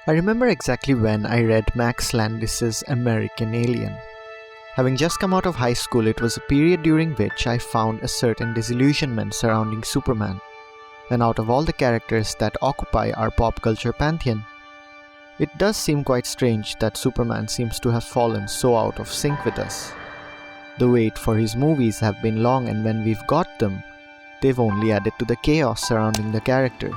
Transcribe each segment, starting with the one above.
I remember exactly when I read Max Landis's American Alien. Having just come out of high school, it was a period during which I found a certain disillusionment surrounding Superman, and out of all the characters that occupy our pop culture pantheon, it does seem quite strange that Superman seems to have fallen so out of sync with us. The wait for his movies have been long, and when we've got them, they've only added to the chaos surrounding the character.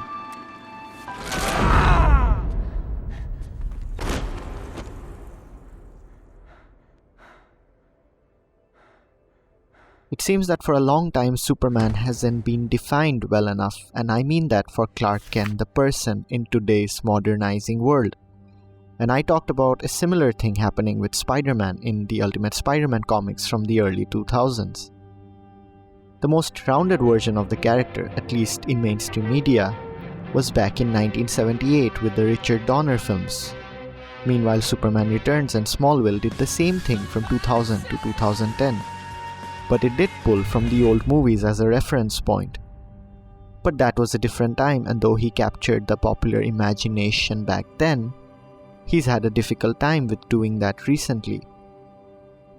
It seems that for a long time Superman hasn't been defined well enough, and I mean that for Clark Kent, the person, in today's modernizing world. And I talked about a similar thing happening with Spider-Man in the Ultimate Spider-Man comics from the early 2000s. The most rounded version of the character, at least in mainstream media, was back in 1978 with the Richard Donner films. Meanwhile, Superman Returns and Smallville did the same thing from 2000 to 2010. But it did pull from the old movies as a reference point. But that was a different time, and though he captured the popular imagination back then, he's had a difficult time with doing that recently.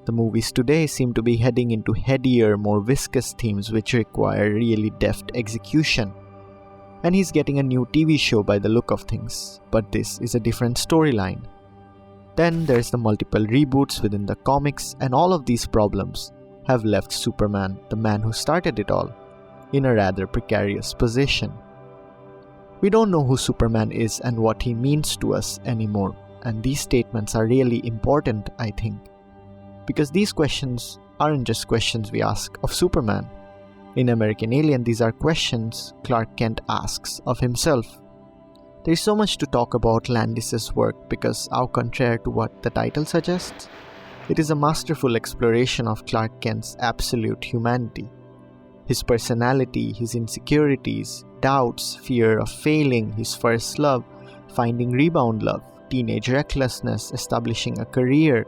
The movies today seem to be heading into headier, more viscous themes which require really deft execution. And he's getting a new TV show by the look of things, but this is a different storyline. Then there's the multiple reboots within the comics, and all of these problems have left Superman, the man who started it all, in a rather precarious position. We don't know who Superman is and what he means to us anymore, and these statements are really important, I think, because these questions aren't just questions we ask of Superman. In American Alien, these are questions Clark Kent asks of himself. There's so much to talk about Landis's work because, au contraire to what the title suggests, it is a masterful exploration of Clark Kent's absolute humanity. His personality, his insecurities, doubts, fear of failing, his first love, finding rebound love, teenage recklessness, establishing a career,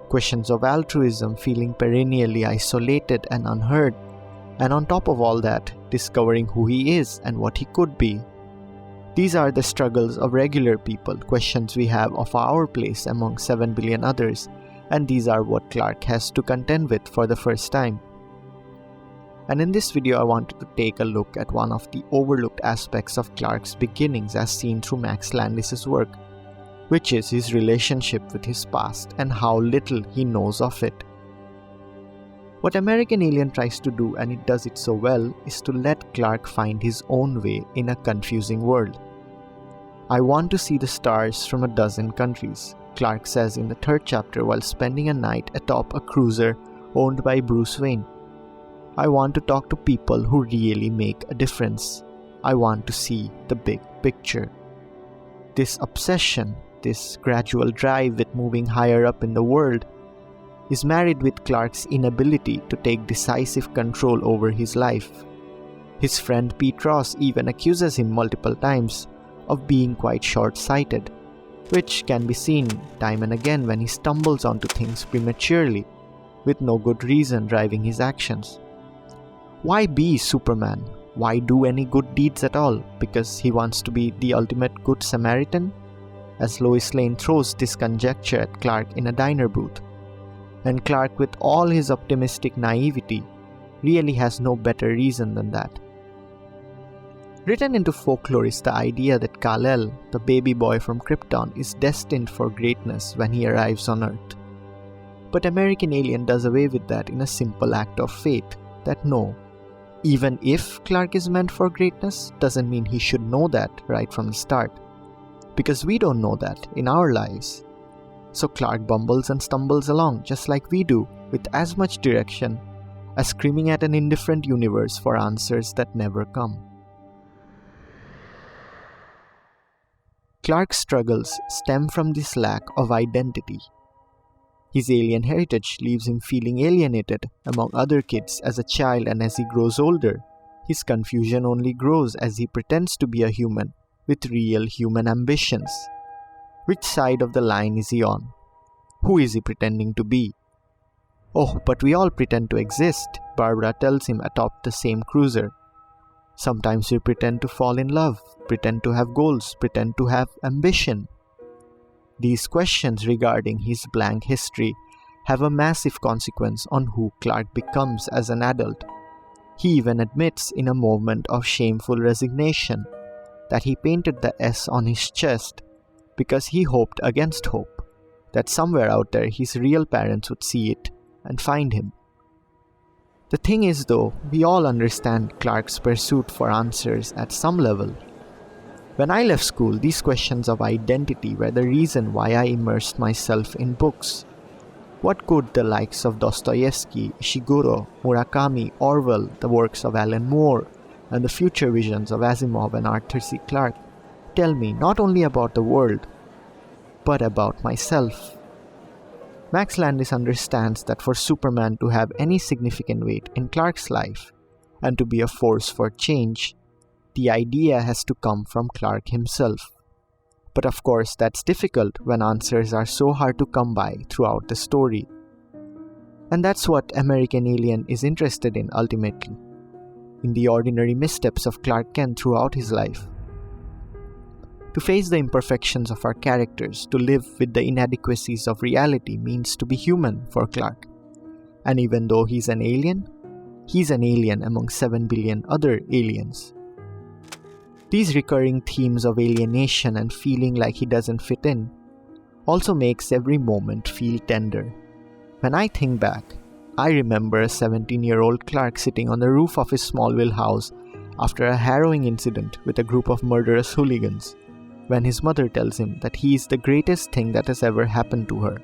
questions of altruism, feeling perennially isolated and unheard, and on top of all that, discovering who he is and what he could be. These are the struggles of regular people, questions we have of our place among 7 billion others, and these are what Clark has to contend with for the first time. And in this video I wanted to take a look at one of the overlooked aspects of Clark's beginnings as seen through Max Landis's work, which is his relationship with his past and how little he knows of it. What American Alien tries to do, and it does it so well, is to let Clark find his own way in a confusing world. I want to see the stars from a dozen countries, Clark says in the third chapter while spending a night atop a cruiser owned by Bruce Wayne. I want to talk to people who really make a difference. I want to see the big picture. This obsession, this gradual drive with moving higher up in the world, is married with Clark's inability to take decisive control over his life. His friend Pete Ross even accuses him multiple times of being quite short-sighted, which can be seen time and again when he stumbles onto things prematurely, with no good reason driving his actions. Why be Superman? Why do any good deeds at all? Because he wants to be the ultimate good Samaritan? As Lois Lane throws this conjecture at Clark in a diner booth. And Clark, with all his optimistic naivety, really has no better reason than that. Written into folklore is the idea that Kal-El, the baby boy from Krypton, is destined for greatness when he arrives on Earth. But American Alien does away with that in a simple act of faith, that no, even if Clark is meant for greatness, doesn't mean he should know that right from the start. Because we don't know that in our lives. So Clark bumbles and stumbles along just like we do, with as much direction as screaming at an indifferent universe for answers that never come. Clark's struggles stem from this lack of identity. His alien heritage leaves him feeling alienated among other kids as a child, and as he grows older, his confusion only grows as he pretends to be a human with real human ambitions. Which side of the line is he on? Who is he pretending to be? Oh, but we all pretend to exist, Barbara tells him atop the same cruiser. Sometimes we pretend to fall in love, pretend to have goals, pretend to have ambition. These questions regarding his blank history have a massive consequence on who Clark becomes as an adult. He even admits in a moment of shameful resignation that he painted the S on his chest because he hoped against hope that somewhere out there his real parents would see it and find him. The thing is though, we all understand Clark's pursuit for answers at some level. When I left school, these questions of identity were the reason why I immersed myself in books. What could the likes of Dostoevsky, Ishiguro, Murakami, Orwell, the works of Alan Moore, and the future visions of Asimov and Arthur C. Clarke tell me not only about the world, but about myself? Max Landis understands that for Superman to have any significant weight in Clark's life, and to be a force for change, the idea has to come from Clark himself. But of course that's difficult when answers are so hard to come by throughout the story. And that's what American Alien is interested in ultimately, in the ordinary missteps of Clark Kent throughout his life. To face the imperfections of our characters, to live with the inadequacies of reality means to be human for Clark. And even though he's an alien among 7 billion other aliens. These recurring themes of alienation and feeling like he doesn't fit in also makes every moment feel tender. When I think back, I remember a 17-year-old Clark sitting on the roof of his Smallville house after a harrowing incident with a group of murderous hooligans, when his mother tells him that he is the greatest thing that has ever happened to her.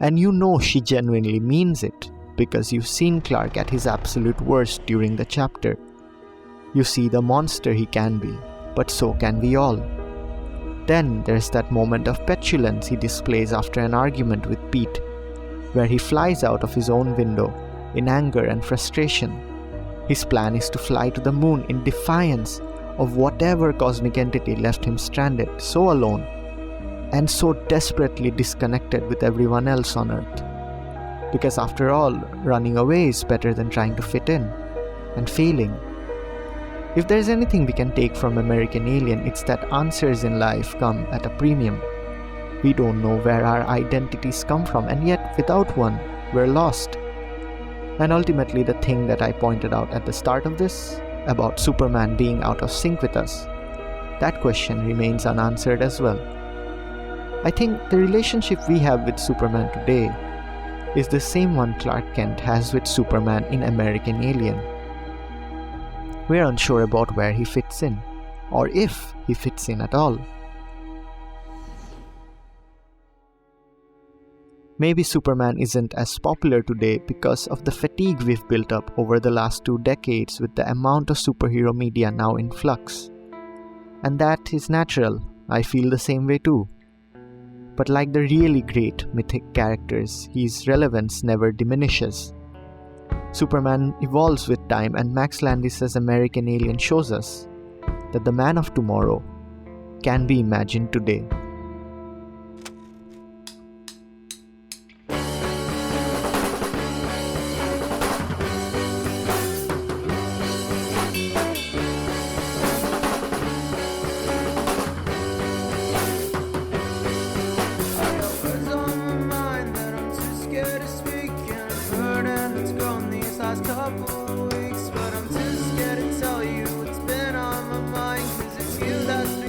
And you know she genuinely means it, because you've seen Clark at his absolute worst during the chapter. You see the monster he can be, but so can we all. Then there's that moment of petulance he displays after an argument with Pete, where he flies out of his own window in anger and frustration. His plan is to fly to the moon in defiance of whatever cosmic entity left him stranded, so alone, and so desperately disconnected with everyone else on Earth. Because after all, running away is better than trying to fit in, and failing. If there's anything we can take from American Alien, it's that answers in life come at a premium. We don't know where our identities come from, and yet without one, we're lost. And ultimately the thing that I pointed out at the start of this, about Superman being out of sync with us, that question remains unanswered as well. I think the relationship we have with Superman today is the same one Clark Kent has with Superman in American Alien. We're unsure about where he fits in, or if he fits in at all. Maybe Superman isn't as popular today because of the fatigue we've built up over the last 2 decades with the amount of superhero media now in flux. And that is natural, I feel the same way too. But like the really great mythic characters, his relevance never diminishes. Superman evolves with time, and Max Landis' American Alien shows us that the man of tomorrow can be imagined today. Couple